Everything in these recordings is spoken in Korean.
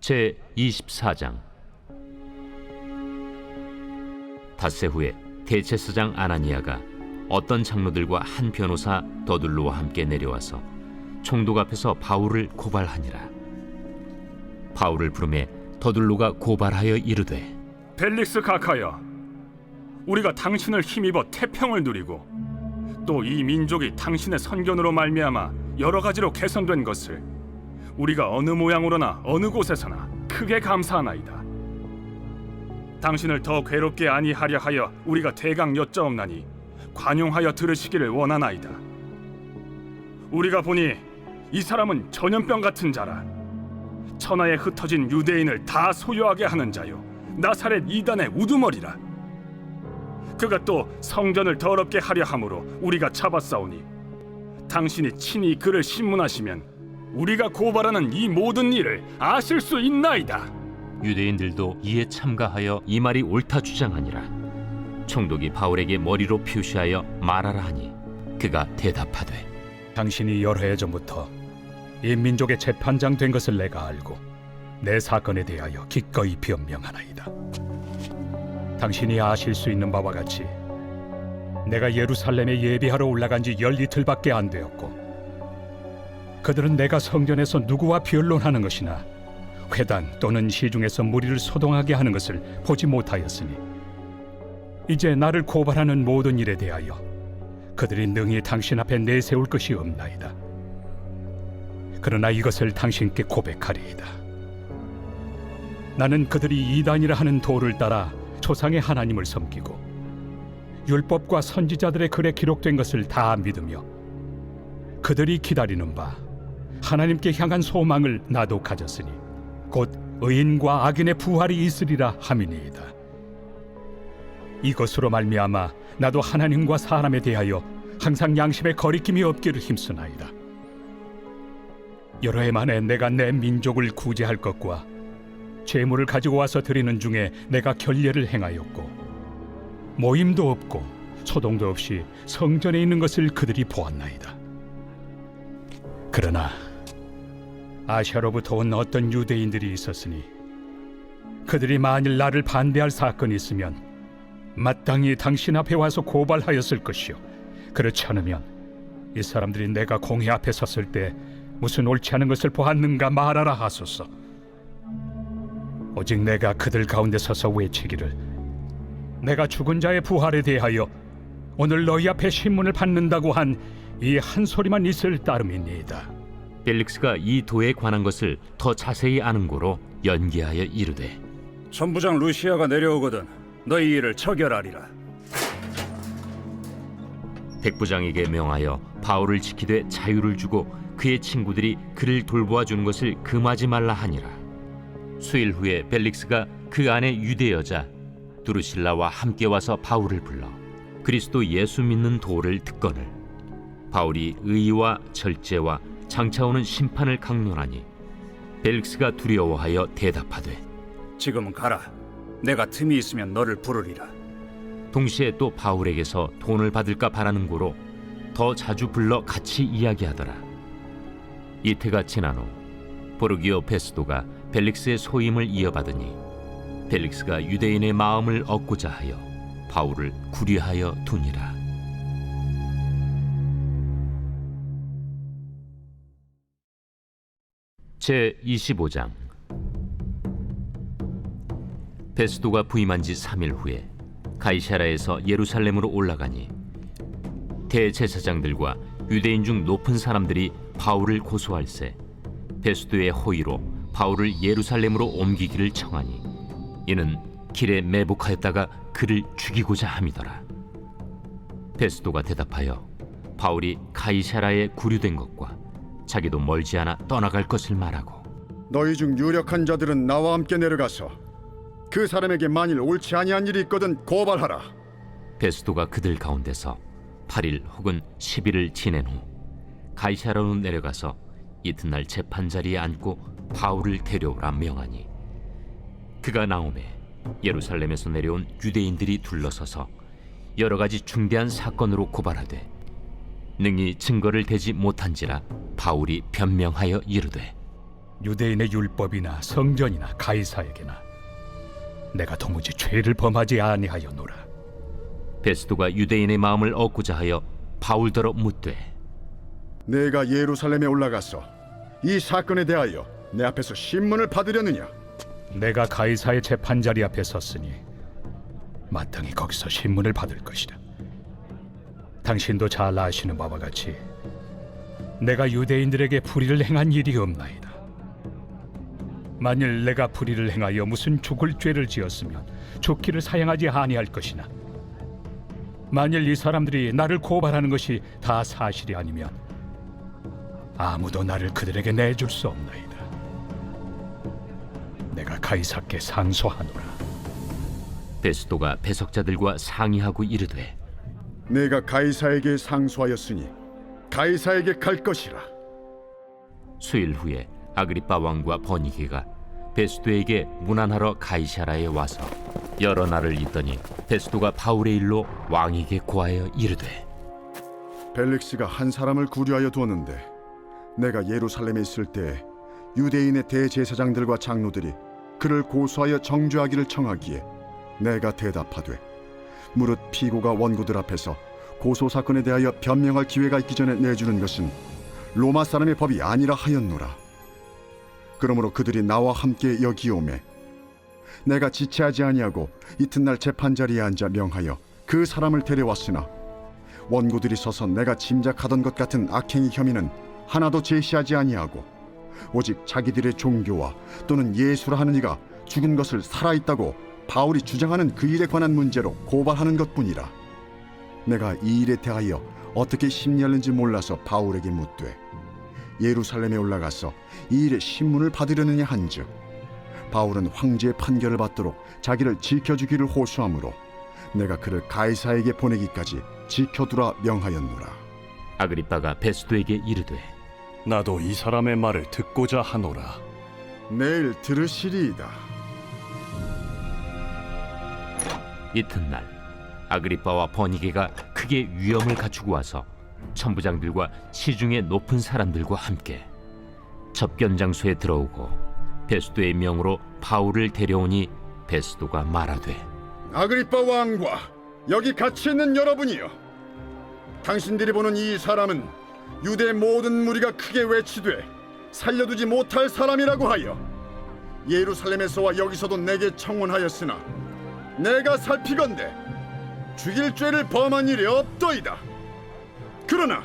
제24장. 닷새 후에 대제사장 아나니아가 어떤 장로들과 한 변호사 더둘로와 함께 내려와서 총독 앞에서 바울을 고발하니라. 바울을 부르매 더둘로가 고발하여 이르되, 벨릭스 각하여, 우리가 당신을 힘입어 태평을 누리고 또 이 민족이 당신의 선견으로 말미암아 여러 가지로 개선된 것을 우리가 어느 모양으로나 어느 곳에서나 크게 감사하나이다. 당신을 더 괴롭게 아니하려 하여 우리가 대강 여짜옵나니 관용하여 들으시기를 원하나이다. 우리가 보니 이 사람은 전염병 같은 자라. 천하에 흩어진 유대인을 다 소유하게 하는 자요, 나사렛 이단의 우두머리라. 그가 또 성전을 더럽게 하려 함으로 우리가 잡았사오니 당신이 친히 그를 신문하시면 우리가 고발하는 이 모든 일을 아실 수 있나이다. 유대인들도 이에 참가하여 이 말이 옳다 주장하니라. 총독이 바울에게 머리로 표시하여 말하라 하니 그가 대답하되, 당신이 여러 해 전부터 이 민족의 재판장 된 것을 내가 알고 내 사건에 대하여 기꺼이 변명하나이다. 당신이 아실 수 있는 바와 같이 내가 예루살렘에 예배하러 올라간 지 열이틀밖에 안 되었고, 그들은 내가 성전에서 누구와 변론하는 것이나 회당 또는 시중에서 무리를 소동하게 하는 것을 보지 못하였으니 이제 나를 고발하는 모든 일에 대하여 그들이 능히 당신 앞에 내세울 것이 없나이다. 그러나 이것을 당신께 고백하리이다. 나는 그들이 이단이라 하는 도를 따라 조상의 하나님을 섬기고 율법과 선지자들의 글에 기록된 것을 다 믿으며 그들이 기다리는 바 하나님께 향한 소망을 나도 가졌으니 곧 의인과 악인의 부활이 있으리라 함이니이다. 이것으로 말미암아 나도 하나님과 사람에 대하여 항상 양심에 거리낌이 없기를 힘쓰나이다. 여러 해 만에 내가 내 민족을 구제할 것과 재물을 가지고 와서 드리는 중에 내가 결례를 행하였고, 모임도 없고 소동도 없이 성전에 있는 것을 그들이 보았나이다. 그러나 아시아로부터 온 어떤 유대인들이 있었으니 그들이 만일 나를 반대할 사건이 있으면 마땅히 당신 앞에 와서 고발하였을 것이요, 그렇지 않으면 이 사람들이 내가 공회 앞에 섰을 때 무슨 옳지 않은 것을 보았는가 말하라 하소서. 오직 내가 그들 가운데 서서 외치기를, 내가 죽은 자의 부활에 대하여 오늘 너희 앞에 신문을 받는다고 한 이 한 소리만 있을 따름이니이다. 벨릭스가 이 도에 관한 것을 더 자세히 아는 고로 연기하여 이르되, 천부장 루시아가 내려오거든 너희 일을 처결하리라. 백부장에게 명하여 바울을 지키되 자유를 주고 그의 친구들이 그를 돌보아 주는 것을 금하지 말라 하니라. 수일 후에 벨릭스가 그 안에 유대 여자 두루실라와 함께 와서 바울을 불러 그리스도 예수 믿는 도를 듣거늘 바울이 의와 절제와 장차 오는 심판을 강론하니 벨릭스가 두려워하여 대답하되, 지금은 가라. 내가 틈이 있으면 너를 부르리라. 동시에 또 바울에게서 돈을 받을까 바라는 고로 더 자주 불러 같이 이야기하더라. 이태가 지난 후 보르기오 페스도가 벨릭스의 소임을 이어받으니 벨릭스가 유대인의 마음을 얻고자 하여 바울을 구리하여 두니라. 제25장. 베스도가 부임한 지 3일 후에 가이사라에서 예루살렘으로 올라가니 대제사장들과 유대인 중 높은 사람들이 바울을 고소할세 베스도의 호의로 바울을 예루살렘으로 옮기기를 청하니 이는 길에 매복하였다가 그를 죽이고자 함이더라. 베스도가 대답하여 바울이 가이사라에 구류된 것과 자기도 멀지 않아 떠나갈 것을 말하고, 너희 중 유력한 자들은 나와 함께 내려가서 그 사람에게 만일 옳지 아니한 일이 있거든 고발하라. 베스도가 그들 가운데서 8일 혹은 10일을 지낸 후 가이사라로 내려가서 이튿날 재판 자리에 앉고 바울을 데려오라 명하니 그가 나오매 예루살렘에서 내려온 유대인들이 둘러서서 여러 가지 중대한 사건으로 고발하되 능히 증거를 대지 못한지라 바울이 변명하여 이르되, 유대인의 율법이나 성전이나 가이사에게나 내가 도무지 죄를 범하지 아니하였노라. 베스도가 유대인의 마음을 얻고자 하여 바울더러 묻되 내가 예루살렘에 올라가서 이 사건에 대하여 내 앞에서 신문을 받으려느냐? 내가 가이사의 재판자리 앞에 섰으니 마땅히 거기서 신문을 받을 것이다. 당신도 잘 아시는 바와 같이 내가 유대인들에게 불의를 행한 일이 없나이다. 만일 내가 불의를 행하여 무슨 죽을 죄를 지었으면 죽기를 사양하지 아니할 것이나 만일 이 사람들이 나를 고발하는 것이 다 사실이 아니면 아무도 나를 그들에게 내줄 수 없나이다. 내가 가이사께 상소하노라. 베스도가 배석자들과 상의하고 이르되 내가 가이사에게 상소하였으니 가이사에게 갈 것이라. 수일 후에 아그리빠 왕과 버니게가 베스도에게 문안하러 가이사라에 와서 여러 날을 있더니 베스도가 바울의 일로 왕에게 고하여 이르되 벨릭스가 한 사람을 구류하여 두었는데 내가 예루살렘에 있을 때 유대인의 대제사장들과 장로들이 그를 고소하여 정죄하기를 청하기에 내가 대답하되 무릇 피고가 원고들 앞에서 고소 사건에 대하여 변명할 기회가 있기 전에 내주는 것은 로마 사람의 법이 아니라 하였노라. 그러므로 그들이 나와 함께 여기 오매 내가 지체하지 아니하고 이튿날 재판자리에 앉아 명하여 그 사람을 데려왔으나 원고들이 서서 내가 짐작하던 것 같은 악행의 혐의는 하나도 제시하지 아니하고 오직 자기들의 종교와 또는 예수라 하는 이가 죽은 것을 살아있다고 바울이 주장하는 그 일에 관한 문제로 고발하는 것뿐이라. 내가 이 일에 대하여 어떻게 심리하는지 몰라서 바울에게 묻되 예루살렘에 올라가서 이 일에 신문을 받으려느냐 한즉 바울은 황제의 판결을 받도록 자기를 지켜주기를 호소하므로 내가 그를 가이사에게 보내기까지 지켜두라 명하였노라. 아그리빠가 베스도에게 이르되 나도 이 사람의 말을 듣고자 하노라. 내일 들으시리이다. 이튿날 아그리빠와 버니게가 크게 위엄을 갖추고 와서 천부장들과 시중의 높은 사람들과 함께 접견 장소에 들어오고 베스도의 명으로 바울을 데려오니 베스도가 말하되 아그리빠 왕과 여기 같이 있는 여러분이여, 당신들이 보는 이 사람은 유대 모든 무리가 크게 외치되 살려두지 못할 사람이라고 하여 예루살렘에서와 여기서도 내게 청원하였으나 내가 살피건대 죽일 죄를 범한 일이 없더이다. 그러나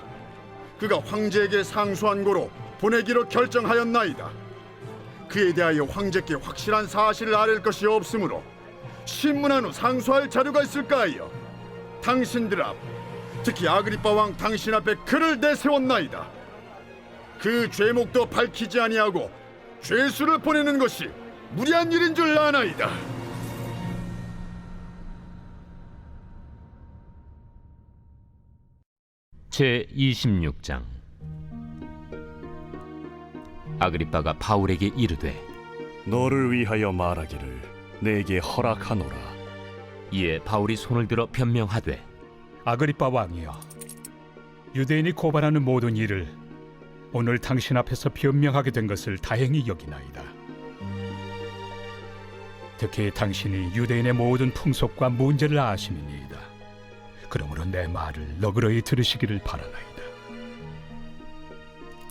그가 황제에게 상소한 고로 보내기로 결정하였나이다. 그에 대하여 황제께 확실한 사실을 아랠 것이 없으므로 신문한 후 상소할 자료가 있을까 하여 당신들 앞, 특히 아그리빠 왕 당신 앞에 그를 내세웠나이다. 그 죄목도 밝히지 아니하고 죄수를 보내는 것이 무리한 일인 줄 아나이다. 제26장. 아그리빠가 바울에게 이르되 너를 위하여 말하기를 내게 허락하노라. 이에 바울이 손을 들어 변명하되 아그리빠 왕이여, 유대인이 고발하는 모든 일을 오늘 당신 앞에서 변명하게 된 것을 다행히 여기나이다. 특히 당신이 유대인의 모든 풍속과 문제를 아심이니이다. 그러므로 내 말을 너그러이 들으시기를 바라나이다.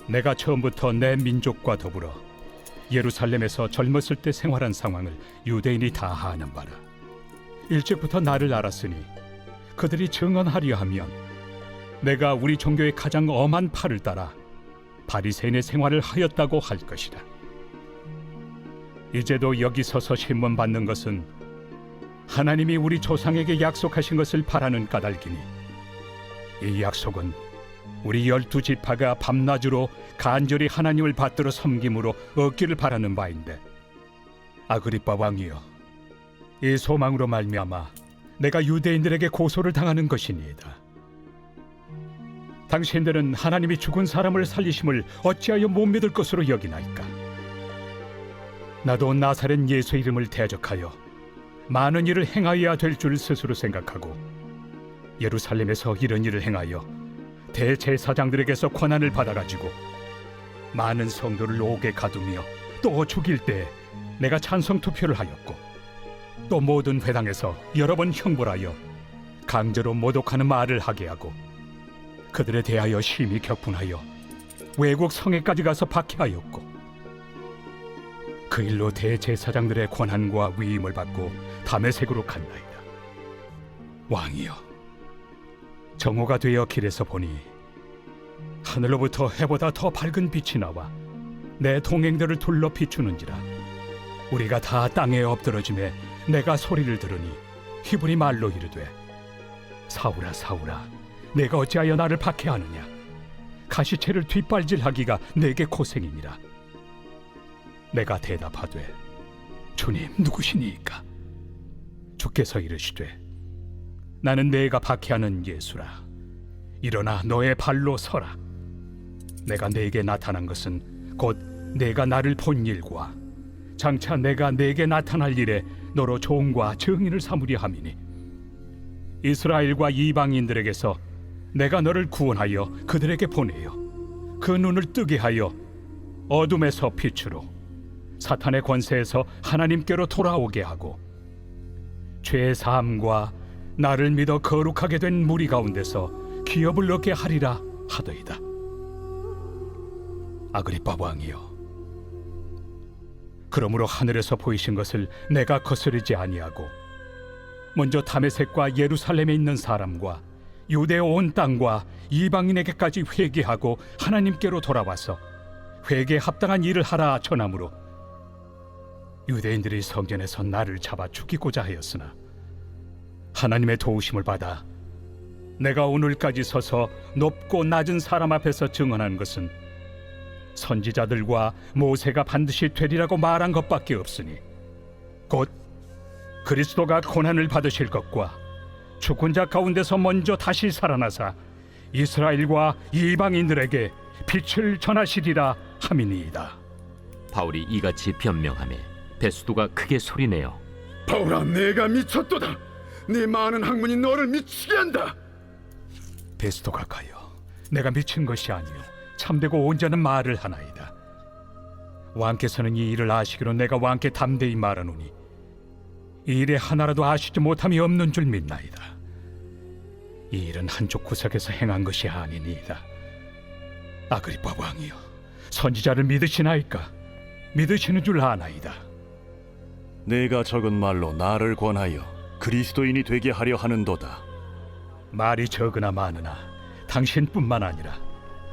내가 처음부터 내 민족과 더불어 예루살렘에서 젊었을 때 생활한 상황을 유대인이 다 아는 바라. 일찍부터 나를 알았으니 그들이 증언하려 하면 내가 우리 종교의 가장 엄한 팔을 따라 바리새인의 생활을 하였다고 할 것이다. 이제도 여기 서서 신문 받는 것은 하나님이 우리 조상에게 약속하신 것을 바라는 까닭이니 이 약속은 우리 12지파가 밤낮으로 간절히 하나님을 받들어 섬김으로 얻기를 바라는 바인데, 아그리빠 왕이여, 이 소망으로 말미암아 내가 유대인들에게 고소를 당하는 것이니이다. 당신들은 하나님이 죽은 사람을 살리심을 어찌하여 못 믿을 것으로 여기나이까? 나도 나사렛 예수 이름을 대적하여 많은 일을 행하여야 될 줄 스스로 생각하고 예루살렘에서 이런 일을 행하여 대제사장들에게서 권한을 받아가지고 많은 성도를 옥에 가두며 또 죽일 때 내가 찬성 투표를 하였고 또 모든 회당에서 여러 번 형벌하여 강제로 모독하는 말을 하게 하고 그들에 대하여 심히 격분하여 외국 성에까지 가서 박해하였고 그 일로 대제사장들의 권한과 위임을 받고 다메섹으로 갔나이다. 왕이여, 정오가 되어 길에서 보니 하늘로부터 해보다 더 밝은 빛이 나와 내 동행들을 둘러 비추는지라. 우리가 다 땅에 엎드러짐에 내가 소리를 들으니 히브리 말로 이르되 사울아 사울아 내가 어찌하여 나를 박해하느냐. 가시채를 뒷발질하기가 내게 고생이니라. 내가 대답하되 주님 누구시니이까? 주께서 이르시되 나는 내가 박해하는 예수라. 일어나 너의 발로 서라. 내가 네게 나타난 것은 곧 내가 나를 본 일과 장차 내가 네게 나타날 일에 너로 종과 증인을 삼으려 함이니 이스라엘과 이방인들에게서 내가 너를 구원하여 그들에게 보내어 그 눈을 뜨게 하여 어둠에서 빛으로 사탄의 권세에서 하나님께로 돌아오게 하고 죄 사함과 나를 믿어 거룩하게 된 무리 가운데서 기업을 얻게 하리라 하더이다. 아그리빠 왕이여, 그러므로 하늘에서 보이신 것을 내가 거스르지 아니하고 먼저 다메섹과 예루살렘에 있는 사람과 유대 온 땅과 이방인에게까지 회개하고 하나님께로 돌아와서 회개에 합당한 일을 하라 전함으로 유대인들이 성전에서 나를 잡아 죽이고자 하였으나 하나님의 도우심을 받아 내가 오늘까지 서서 높고 낮은 사람 앞에서 증언한 것은 선지자들과 모세가 반드시 되리라고 말한 것밖에 없으니 곧 그리스도가 고난을 받으실 것과 죽은 자 가운데서 먼저 다시 살아나사 이스라엘과 이방인들에게 빛을 전하시리라 함이니이다. 바울이 이같이 변명하며 베스도가 크게 소리내어 바울아, 내가 미쳤도다. 네 많은 학문이 너를 미치게 한다. 베스도가 가여, 내가 미친 것이 아니요 참되고 온전한 말을 하나이다. 왕께서는 이 일을 아시기로 내가 왕께 담대히 말하노니 이 일에 하나라도 아시지 못함이 없는 줄 믿나이다. 이 일은 한쪽 구석에서 행한 것이 아니니이다. 아그리빠 왕이여, 선지자를 믿으시나이까? 믿으시는 줄 아나이다. 내가 적은 말로 나를 권하여 그리스도인이 되게 하려 하는도다. 말이 적으나 많으나 당신뿐만 아니라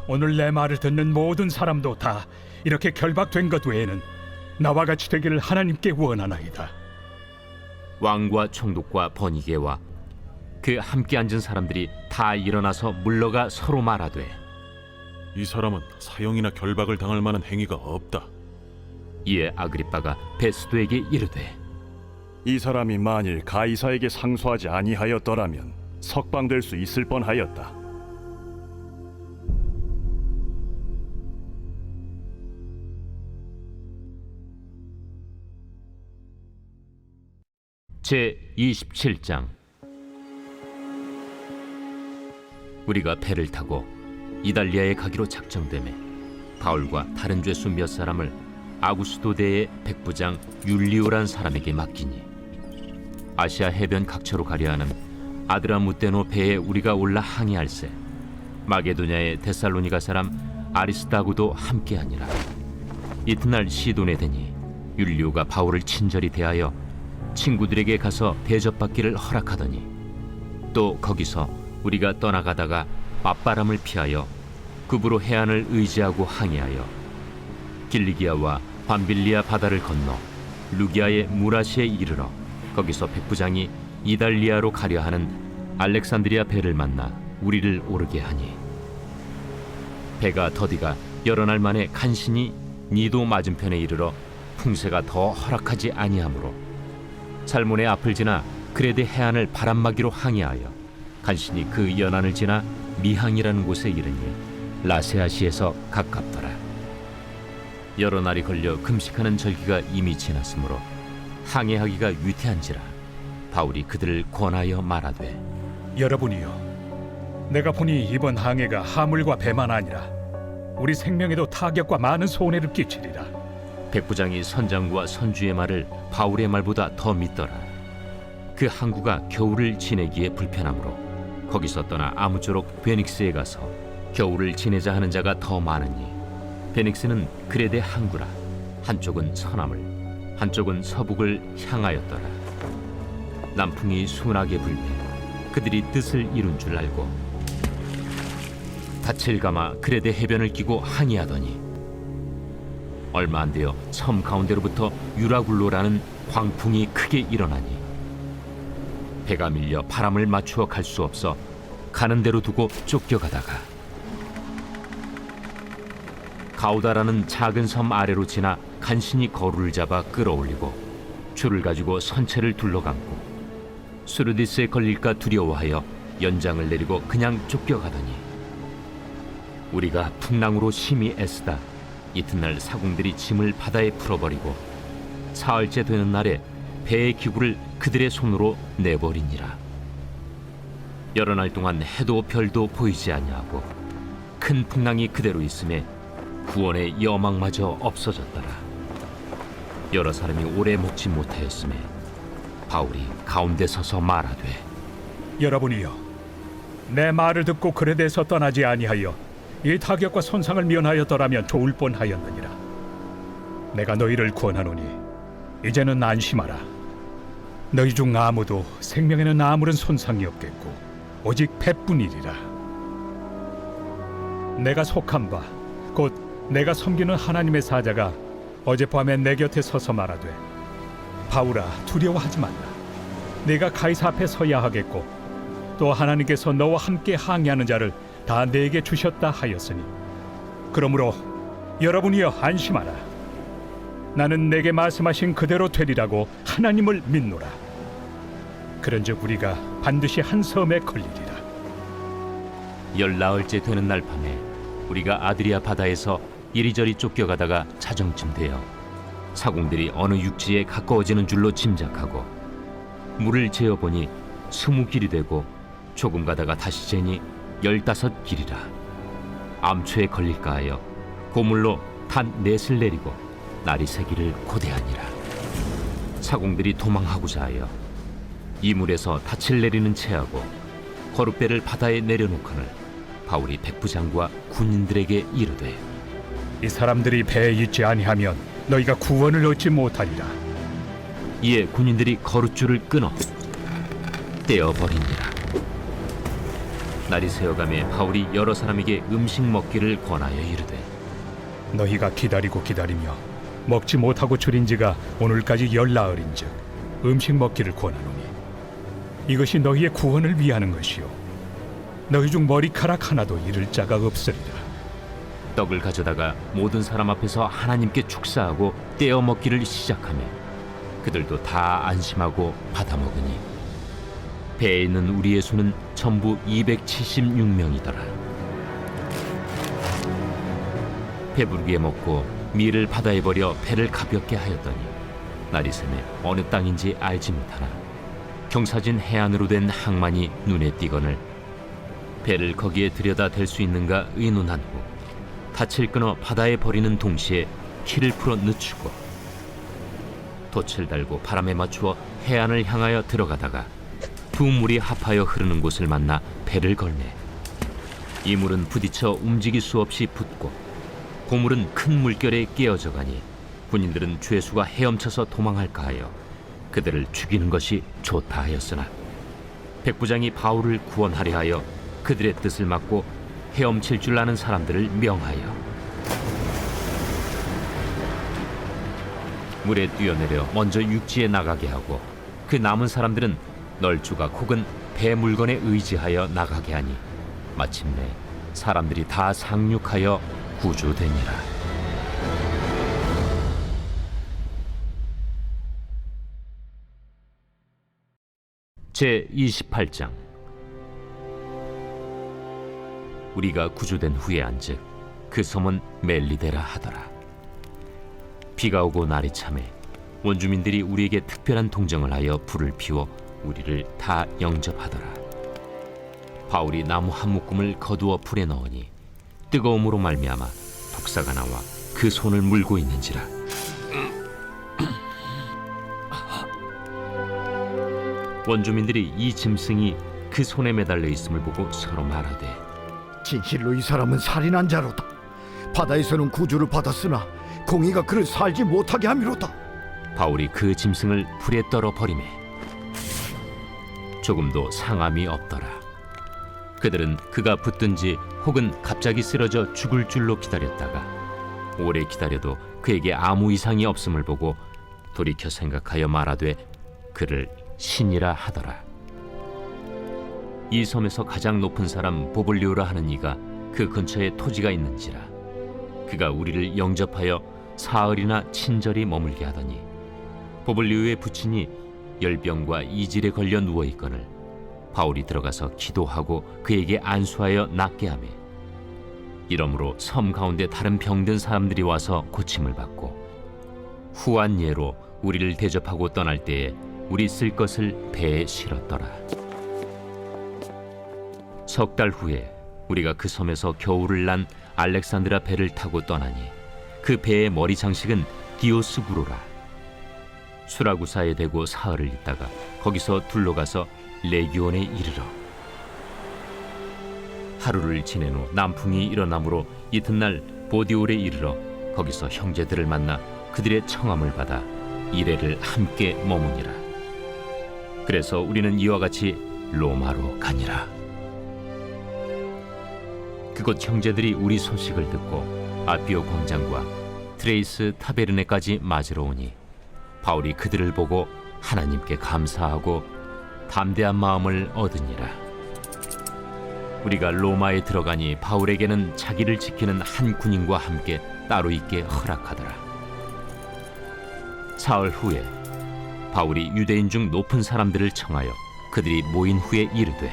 오늘 내 말을 듣는 모든 사람도 다 이렇게 결박된 것 외에는 나와 같이 되기를 하나님께 원하나이다. 왕과 총독과 버니게와 그 함께 앉은 사람들이 다 일어나서 물러가 서로 말하되 이 사람은 사형이나 결박을 당할 만한 행위가 없다. 이에 아그리빠가 베스도에게 이르되 이 사람이 만일 가이사에게 상소하지 아니하였더라면 석방될 수 있을 뻔하였다. 제 27장. 우리가 배를 타고 이달리아에 가기로 작정되매 바울과 다른 죄수 몇 사람을 아구스도대의 백부장 율리오란 사람에게 맡기니 아시아 해변 각처로 가려 하는 아드라무테노 배에 우리가 올라 항해할세 마게도냐의 데살로니가 사람 아리스다고도 함께하니라. 이튿날 시돈에 되니 율리오가 바울을 친절히 대하여 친구들에게 가서 대접받기를 허락하더니 또 거기서 우리가 떠나가다가 맞바람을 피하여 급으로 해안을 의지하고 항해하여 길리기아와 밤빌리아 바다를 건너 루기아의 무라시에 이르러 거기서 백부장이 이달리아로 가려 하는 알렉산드리아 배를 만나 우리를 오르게 하니 배가 더디가 여러 날 만에 간신히 니도 맞은편에 이르러 풍세가 더 허락하지 아니하므로 살몬의 앞을 지나 그레데 해안을 바람막이로 항해하여 간신히 그 연안을 지나 미항이라는 곳에 이르니 라세아시에서 가깝더라. 여러 날이 걸려 금식하는 절기가 이미 지났으므로 항해하기가 위태한지라 바울이 그들을 권하여 말하되 여러분이여, 내가 보니 이번 항해가 하물과 배만 아니라 우리 생명에도 타격과 많은 손해를 끼치리라. 백부장이 선장과 선주의 말을 바울의 말보다 더 믿더라. 그 항구가 겨울을 지내기에 불편하므로 거기서 떠나 아무쪼록 베닉스에 가서 겨울을 지내자 하는 자가 더 많으니 베닉스는 그레데 항구라. 한쪽은 서남을 한쪽은 서북을 향하였더라. 남풍이 순하게 불매 그들이 뜻을 이룬 줄 알고 닻을 감아 그레데 해변을 끼고 항해하더니 얼마 안 되어 섬 가운데로부터 유라굴로라는 광풍이 크게 일어나니 배가 밀려 바람을 맞추어 갈 수 없어 가는 대로 두고 쫓겨가다가 가우다라는 작은 섬 아래로 지나 간신히 거루를 잡아 끌어올리고 줄을 가지고 선체를 둘러감고 수르디스에 걸릴까 두려워하여 연장을 내리고 그냥 쫓겨가더니 우리가 풍랑으로 심히 애쓰다 이튿날 사공들이 짐을 바다에 풀어버리고 사흘째 되는 날에 배의 기구를 그들의 손으로 내버리니라. 여러 날 동안 해도 별도 보이지 아니하고 큰 풍랑이 그대로 있음에 구원의 여망마저 없어졌더라. 여러 사람이 오래 먹지 못하였음에 바울이 가운데 서서 말하되 여러분이여, 내 말을 듣고 그레데에서 떠나지 아니하여 이 타격과 손상을 면하였더라면 좋을 뻔하였느니라. 내가 너희를 구원하노니 이제는 안심하라. 너희 중 아무도 생명에는 아무런 손상이 없겠고 오직 배뿐이리라. 내가 속한 바 곧 내가 섬기는 하나님의 사자가 어젯밤에 내 곁에 서서 말하되 바울아, 두려워하지 말라. 네가 가이사 앞에 서야 하겠고 또 하나님께서 너와 함께 항해하는 자를 다 내게 주셨다 하였으니 그러므로 여러분이여 안심하라. 나는 내게 말씀하신 그대로 되리라고 하나님을 믿노라. 그런즉 우리가 반드시 한 섬에 걸리리라. 열나흘째 되는 날 밤에 우리가 아드리아 바다에서 이리저리 쫓겨가다가 자정쯤 되어 사공들이 어느 육지에 가까워지는 줄로 짐작하고 물을 재어보니 20길이 되고 조금 가다가 다시 재니 15길이라. 암초에 걸릴까 하여 고물로 단 넷을 내리고 날이 새기를 고대하니라. 사공들이 도망하고자 하여 이물에서 닻을 내리는 채하고 거룻배를 바다에 내려놓거늘 바울이 백부장과 군인들에게 이르되 이 사람들이 배에 있지 아니하면 너희가 구원을 얻지 못하리라. 이에 군인들이 거룻줄을 끊어 떼어버리니라. 날이 새어가매 바울이 여러 사람에게 음식 먹기를 권하여 이르되 너희가 기다리고 기다리며 먹지 못하고 줄인 지가 오늘까지 열나흘인즉 음식 먹기를 권하노니 이것이 너희의 구원을 위하는 것이요 너희 중 머리카락 하나도 잃을 자가 없으리라. 떡을 가져다가 모든 사람 앞에서 하나님께 축사하고 떼어 먹기를 시작하며 그들도 다 안심하고 받아 먹으니 배에 있는 우리의 수는 전부 276명이더라. 배부르게 먹고 밀을 바다에 버려 배를 가볍게 하였더니 날이 새매 어느 땅인지 알지 못하나 경사진 해안으로 된 항만이 눈에 띄거늘 배를 거기에 들여다 댈 수 있는가 의논한 후 닻을 끊어 바다에 버리는 동시에 키를 풀어 늦추고 돛을 달고 바람에 맞추어 해안을 향하여 들어가다가 두 물이 합하여 흐르는 곳을 만나 배를 걸매 이 물은 부딪혀 움직일 수 없이 붙고 고물은 큰 물결에 깨어져 가니 군인들은 죄수가 헤엄쳐서 도망할까 하여 그들을 죽이는 것이 좋다 하였으나 백부장이 바울을 구원하려 하여 그들의 뜻을 막고 헤엄칠 줄 아는 사람들을 명하여 물에 뛰어내려 먼저 육지에 나가게 하고 그 남은 사람들은 널조각 혹은 배 물건에 의지하여 나가게 하니 마침내 사람들이 다 상륙하여 구조되니라. 제 28장. 우리가 구조된 후에 안즉 그 섬은 멜리데라 하더라. 비가 오고 날이 차매 원주민들이 우리에게 특별한 동정을 하여 불을 피워 우리를 다 영접하더라. 바울이 나무 한 묶음을 거두어 불에 넣으니 뜨거움으로 말미암아 독사가 나와 그 손을 물고 있는지라. 원주민들이 이 짐승이 그 손에 매달려 있음을 보고 서로 말하되, 진실로 이 사람은 살인한 자로다. 바다에서는 구주를 받았으나 공의가 그를 살지 못하게 함이로다. 바울이 그 짐승을 불에 떨어 버리매 조금도 상함이 없더라. 그들은 그가 붙든지 혹은 갑자기 쓰러져 죽을 줄로 기다렸다가 오래 기다려도 그에게 아무 이상이 없음을 보고 돌이켜 생각하여 말하되 그를 신이라 하더라. 이 섬에서 가장 높은 사람 보블리오라 하는 이가 그 근처에 토지가 있는지라. 그가 우리를 영접하여 사흘이나 친절히 머물게 하더니 보블리오의 부친이 열병과 이질에 걸려 누워 있거늘 바울이 들어가서 기도하고 그에게 안수하여 낫게 하매 이러므로 섬 가운데 다른 병든 사람들이 와서 고침을 받고 후한 예로 우리를 대접하고 떠날 때에 우리 쓸 것을 배에 실었더라. 석 달 후에 우리가 그 섬에서 겨울을 난 알렉산드라 배를 타고 떠나니 그 배의 머리 장식은 디오스구로라. 수라구사에 대고 사흘을 있다가 거기서 둘러가서 레기온에 이르러 하루를 지낸 후 남풍이 일어나므로 이튿날 보디올에 이르러 거기서 형제들을 만나 그들의 청함을 받아 이레를 함께 머무니라. 그래서 우리는 이와 같이 로마로 가니라. 그곳 형제들이 우리 소식을 듣고 아피오 광장과 트레이스 타베르네까지 맞으러 오니 바울이 그들을 보고 하나님께 감사하고 담대한 마음을 얻으니라. 우리가 로마에 들어가니 바울에게는 자기를 지키는 한 군인과 함께 따로 있게 허락하더라. 사흘 후에 바울이 유대인 중 높은 사람들을 청하여 그들이 모인 후에 이르되,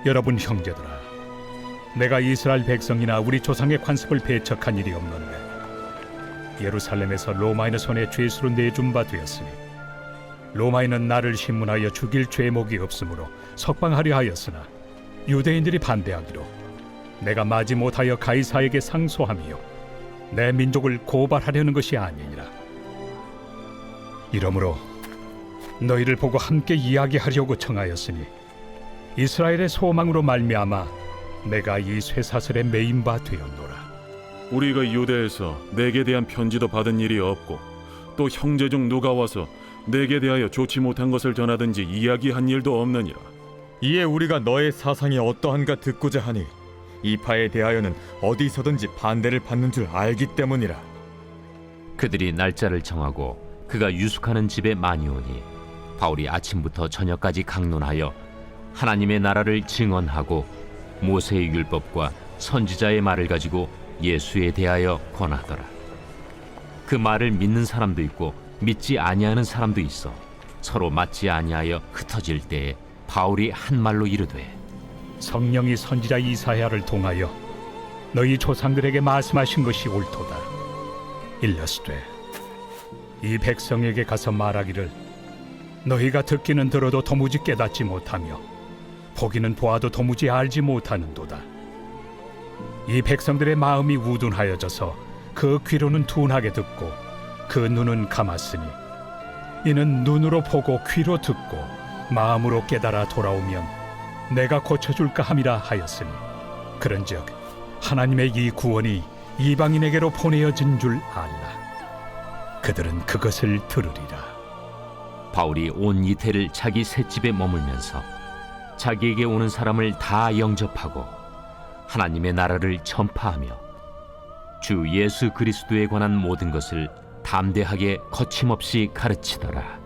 여러분 형제들아, 내가 이스라엘 백성이나 우리 조상의 관습을 배척한 일이 없는데 예루살렘에서 로마인의 손에 죄수로 내준 바 되었으니 로마인은 나를 신문하여 죽일 죄목이 없으므로 석방하려 하였으나 유대인들이 반대하기로 내가 마지 못하여 가이사에게 상소하며 내 민족을 고발하려는 것이 아니니라. 이러므로 너희를 보고 함께 이야기하려고 청하였으니 이스라엘의 소망으로 말미암아 내가 이 쇠사슬에 매인 바 되었노라. 우리가 유대에서 내게 대한 편지도 받은 일이 없고 또 형제 중 누가 와서 내게 대하여 좋지 못한 것을 전하든지 이야기한 일도 없느니라. 이에 우리가 너의 사상이 어떠한가 듣고자 하니 이 파에 대하여는 어디서든지 반대를 받는 줄 알기 때문이라. 그들이 날짜를 정하고 그가 유숙하는 집에 많이 오니 바울이 아침부터 저녁까지 강론하여 하나님의 나라를 증언하고 모세의 율법과 선지자의 말을 가지고 예수에 대하여 권하더라. 그 말을 믿는 사람도 있고 믿지 아니하는 사람도 있어 서로 맞지 아니하여 흩어질 때에 바울이 한 말로 이르되, 성령이 선지자 이사야를 통하여 너희 조상들에게 말씀하신 것이 옳도다. 일러스되 이 백성에게 가서 말하기를 너희가 듣기는 들어도 도무지 깨닫지 못하며 보기는 보아도 도무지 알지 못하는도다. 이 백성들의 마음이 우둔하여져서 그 귀로는 둔하게 듣고 그 눈은 감았으니 이는 눈으로 보고 귀로 듣고 마음으로 깨달아 돌아오면 내가 고쳐줄까 함이라 하였으니 그런즉 하나님의 이 구원이 이방인에게로 보내어진 줄 알라. 그들은 그것을 들으리라. 바울이 온 이태를 자기 셋집에 머물면서 자기에게 오는 사람을 다 영접하고 하나님의 나라를 전파하며 주 예수 그리스도에 관한 모든 것을 담대하게 거침없이 가르치더라.